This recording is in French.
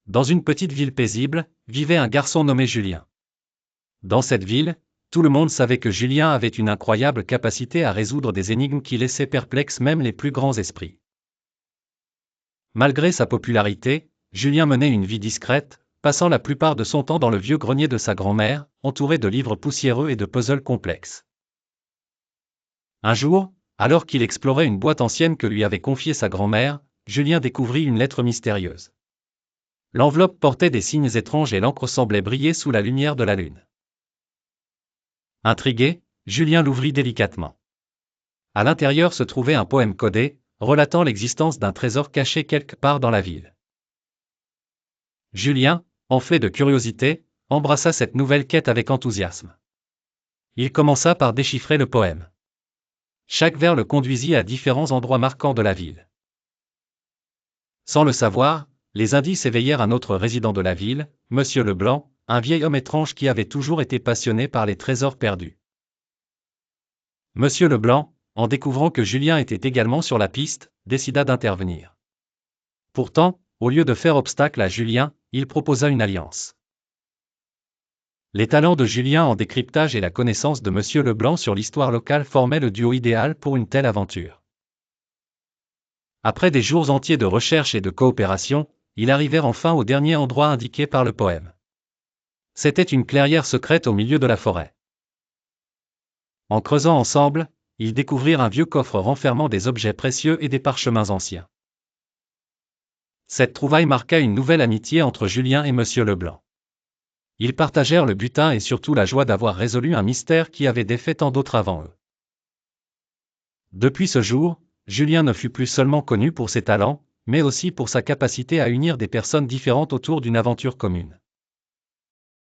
Dans une petite ville paisible, vivait un garçon nommé Julien. Dans cette ville, tout le monde savait que Julien avait une incroyable capacité à résoudre des énigmes qui laissaient perplexes même les plus grands esprits. Malgré sa popularité, Julien menait une vie discrète, passant la plupart de son temps dans le vieux grenier de sa grand-mère, entouré de livres poussiéreux et de puzzles complexes. Un jour, alors qu'il explorait une boîte ancienne que lui avait confiée sa grand-mère, Julien découvrit une lettre mystérieuse. L'enveloppe portait des signes étranges et l'encre semblait briller sous la lumière de la lune. Intrigué, Julien l'ouvrit délicatement. À l'intérieur se trouvait un poème codé, relatant l'existence d'un trésor caché quelque part dans la ville. Julien, enflé de curiosité, embrassa cette nouvelle quête avec enthousiasme. Il commença par déchiffrer le poème. Chaque vers le conduisit à différents endroits marquants de la ville. Sans le savoir, les indices éveillèrent un autre résident de la ville, Monsieur Leblanc, un vieil homme étrange qui avait toujours été passionné par les trésors perdus. Monsieur Leblanc, en découvrant que Julien était également sur la piste, décida d'intervenir. Pourtant, au lieu de faire obstacle à Julien, il proposa une alliance. Les talents de Julien en décryptage et la connaissance de Monsieur Leblanc sur l'histoire locale formaient le duo idéal pour une telle aventure. Après des jours entiers de recherche et de coopération, ils arrivèrent enfin au dernier endroit indiqué par le poème. C'était une clairière secrète au milieu de la forêt. En creusant ensemble, ils découvrirent un vieux coffre renfermant des objets précieux et des parchemins anciens. Cette trouvaille marqua une nouvelle amitié entre Julien et Monsieur Leblanc. Ils partagèrent le butin et surtout la joie d'avoir résolu un mystère qui avait défait tant d'autres avant eux. Depuis ce jour, Julien ne fut plus seulement connu pour ses talents, mais aussi pour sa capacité à unir des personnes différentes autour d'une aventure commune.